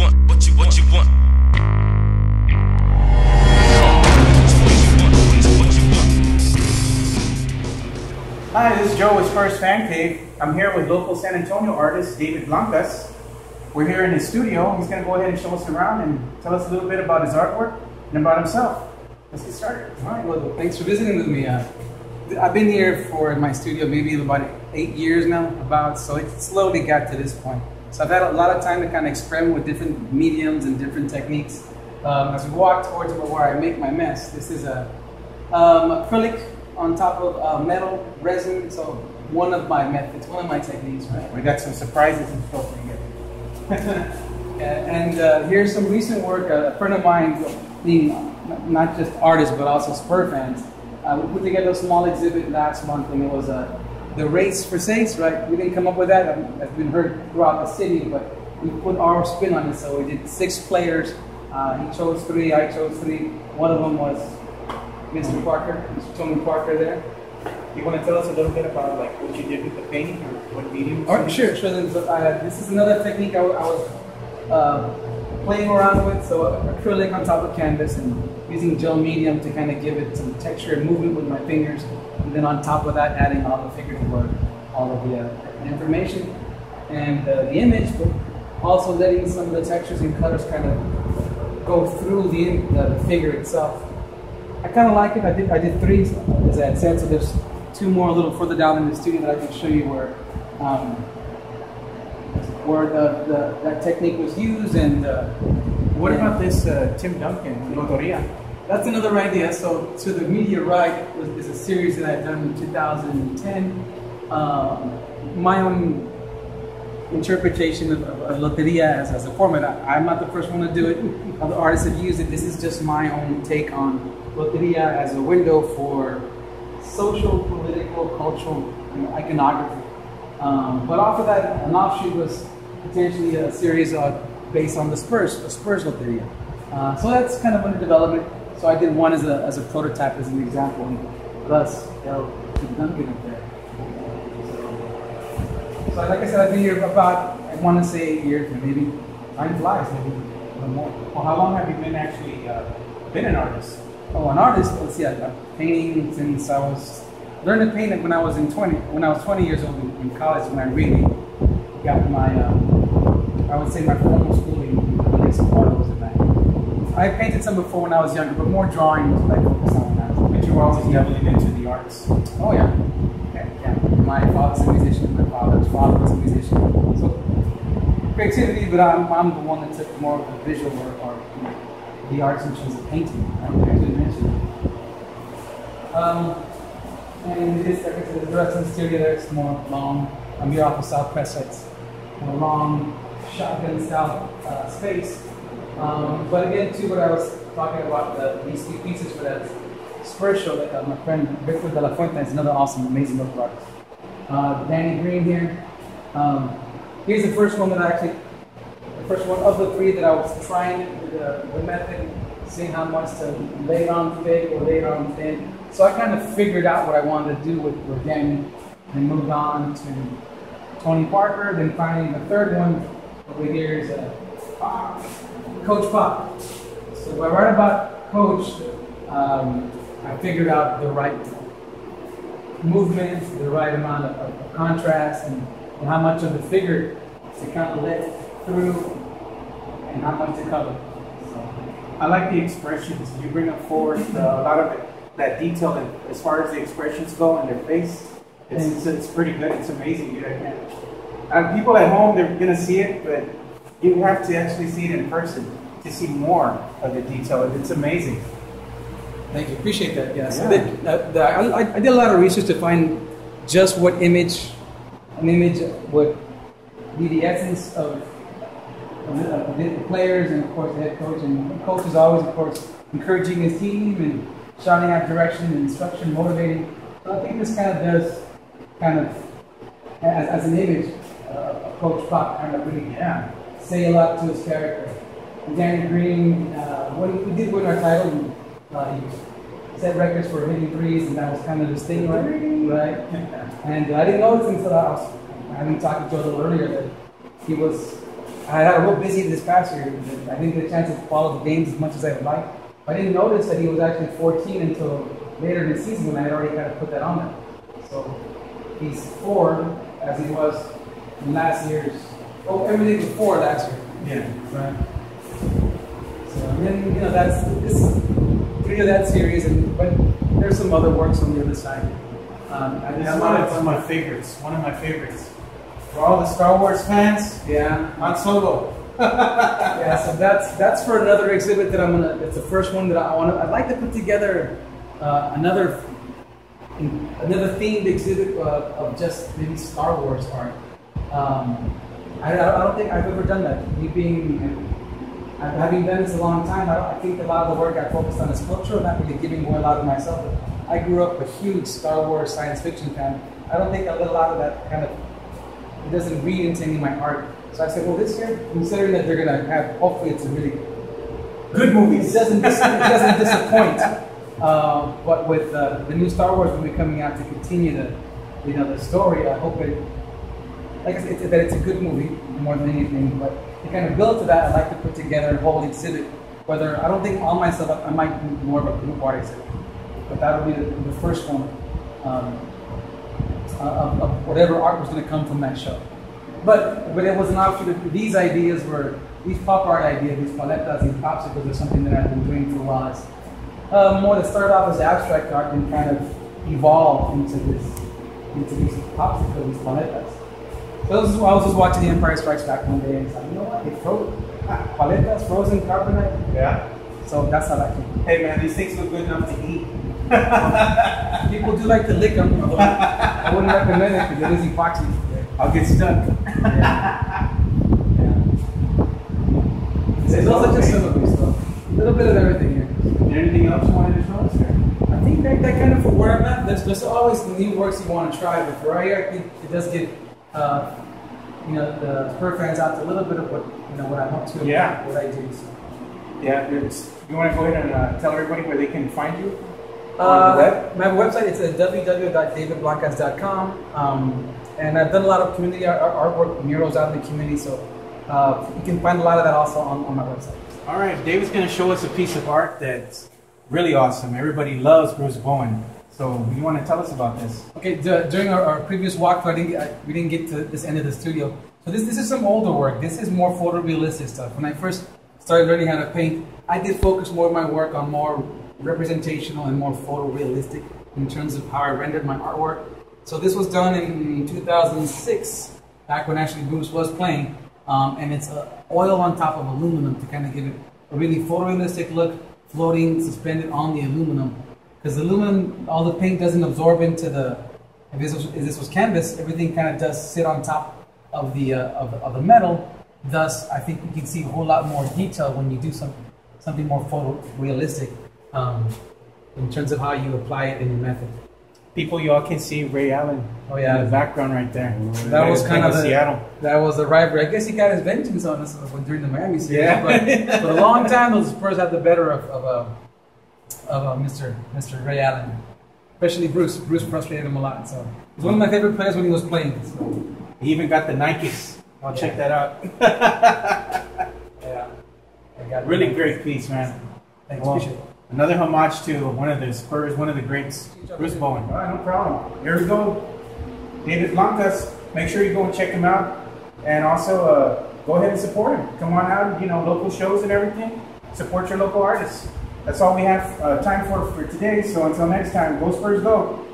want, what you want. Hi, this is Joe with Spurs Fan Cave. I'm here with local San Antonio artist David Blancas. We're here in his studio. He's going to go ahead and show us around and tell us a little bit about his artwork and about himself. Let's get started. All right, well, thanks for visiting with me. I've been here in my studio maybe about 8 years now, so it slowly got to this point. So I've had a lot of time to kind of experiment with different mediums and different techniques. As we walk towards where I make my mess, this is a acrylic on top of metal resin. So one of my methods, one of my techniques, right? We got some surprises in store for you. And here's some recent work. A friend of mine, being not just artists but also Spurs fans, we put together a small exhibit last month, and it was the race for Saints, right? We didn't come up with that. It's been heard throughout the city, but we put our spin on it. So we did 6 players. He chose 3, I chose 3. One of them was Mr. Parker, Mr. Tony Parker there. You want to tell us a little bit about like what you did with the painting or what medium? Oh, sure. This is another technique I was playing around with. So acrylic on top of canvas and using gel medium to kind of give it some texture and movement with my fingers. And then on top of that, adding all the figurative work, all of the information and the image, but also letting some of the textures and colors kind of go through the figure itself. I kind of like it. I did 3, as I had said, so there's 2 more a little further down in the studio that I can show you where that technique was used. And what about this Tim Duncan, Loteria? That's another idea. So to the media right is a series that I've done in 2010. My own interpretation of Loteria as a format. I'm not the first one to do it. Other artists have used it. This is just my own take on Loteria as a window for social, political, cultural, iconography. But off of that, an offshoot was potentially a series based on the Spurs Loteria. So that's kind of under development. So I did one as a prototype, as an example, and thus Duncan up there. So like I said, I've been here about, I want to say 8 years, maybe. Time flies, maybe a little more. Well, how long have you been actually been an artist? Oh, an artist. Let's see. I've been painting since I learned to paint when I was 20 years old in college, when I really got my I would say my formal schooling. I guess part of it was in that. I painted some before when I was younger, but more drawing that I focused on now. But you were always dabbling into the arts. Oh yeah. Yeah. My father's a musician. My father's father was a musician. So creativity, but I'm the one that took more of the visual or the arts in terms of painting. I actually mentioned it. And this, like I said, the rest of the studio there is more long. I'm here off of South Prescott. It's a long shotgun style space. But again, too, what I was talking about, these 2 pieces for that Spurs show, like my friend Victor de la Fuente is another awesome, amazing local artist. Danny Green here. Here's the first one the first one of the 3 that I was trying with the method, seeing how much to lay it on thick or lay it on thin. So I kind of figured out what I wanted to do with Danny, and moved on to Tony Parker. Then finally the 3rd one over here is Coach Pop. So when I write about Coach, I figured out the right movement, the right amount of contrast, and how much of the figure to kind of let through and how much to cover. So, I like the expressions. You bring up forward a lot of it, that detail, and as far as the expressions go in their face, it's pretty good. It's amazing. People at home, they're gonna see it, but you have to actually see it in person to see more of the detail. It's amazing. Thank you. Appreciate that. Yeah. So I did a lot of research to find just what an image would be the essence of the players, and of course the head coach. And the coach is always, of course, encouraging his team and shouting out direction and instruction, motivating. So I think this kind of does, as an image, Coach Pop kind of really say a lot to his character. And Danny Green, when we did win our title, he set records for hitting threes, and that was kind of his thing, right? And I didn't know this until I was having talked to Joe a little earlier that he was I had a real busy this past year. I didn't get a chance to follow the games as much as I would like. I didn't notice that he was actually 14 until later in the season when I had already kind of put that on there. So he's 4 as he was in last year's. Oh, everything was 4 last year. Yeah. Right. So and then that's this 3 of that series, but there's some other works on the other side. This is one of my favorites. One of my favorites. For all the Star Wars fans, yeah, Han Solo. Yeah, so that's for another exhibit that I'm gonna. It's the first one that I'd like to put together another themed exhibit of just maybe Star Wars art. I don't think I've ever done that. Having done this a long time, I think a lot of the work I focused on is sculpture, not really giving away a lot of myself. I grew up a huge Star Wars science fiction fan. I don't think I let a lot of that kind of. It doesn't read into any of my art. So I said, well, this year, considering that they're going to have, hopefully it's a really good movie. It doesn't disappoint. But with the new Star Wars movie coming out to continue the story, I hope that it's a good movie more than anything. But to kind of build to that, I'd like to put together a whole exhibit. Whether, I don't think all myself, I might do more of a group art exhibit. But that'll be the first one of whatever art was going to come from that show. But it was an option. These ideas were, these pop art ideas, these paletas, these popsicles are something that I've been doing for a while. It's more that started off as abstract art and kind of evolved into these popsicles, these paletas. So I was just watching The Empire Strikes Back one day and it's like, you know what, they froze paletas, frozen carbonite. Yeah. So that's how that came. Hey man, these things look good enough to eat. People do like to lick them. I wouldn't recommend it because it is epoxy. I'll get stuck. Yeah. It's also just some of this stuff. A little bit of everything here. Is there anything else you wanted to show us here? I think that kind of for where I'm at, there's always new works you want to try, but for right here, I think it does get the Spurs fans out to a little bit of what I want to, yeah, what I do. So. Yeah, you want to go ahead and tell everybody where they can find you? My website is www.davidblancas.com, and I've done a lot of community artwork, murals out in the community, so you can find a lot of that also on my website. All right, David's going to show us a piece of art that's really awesome. Everybody loves Bruce Bowen. So you want to tell us about this? Okay, during our previous walkthrough, we didn't get to this end of the studio. So this is some older work. This is more photorealistic stuff. When I first started learning how to paint, I did focus more of my work on more representational and more photorealistic in terms of how I rendered my artwork. So this was done in 2006, back when actually Bruce was playing, and it's oil on top of aluminum to kind of give it a really photorealistic look, floating, suspended on the aluminum. Because aluminum, all the paint doesn't absorb into the. If this was canvas, everything kind of does sit on top of the metal. Thus, I think you can see a whole lot more detail when you do something more photorealistic in terms of how you apply it in your method. People, y'all can see Ray Allen. Oh yeah, in the background right there. That was kind of Seattle. That was the rivalry. I guess he got his vengeance on us during the Miami series. Yeah. But for a long time, those Spurs had the better of Mr. Ray Allen, especially Bruce. Bruce frustrated him a lot. So he's one of my favorite players when he was playing. So. He even got the Nikes. I'll check that out. Yeah. I got really great piece, man. Thanks. Well, appreciate it. Another homage to one of the Spurs, one of the greats, Bruce Bowen. All right, no problem. Here we go. David Blancas. Make sure you go and check him out. And also, go ahead and support him. Come on out, local shows and everything. Support your local artists. That's all we have time for today. So until next time, go Spurs, go.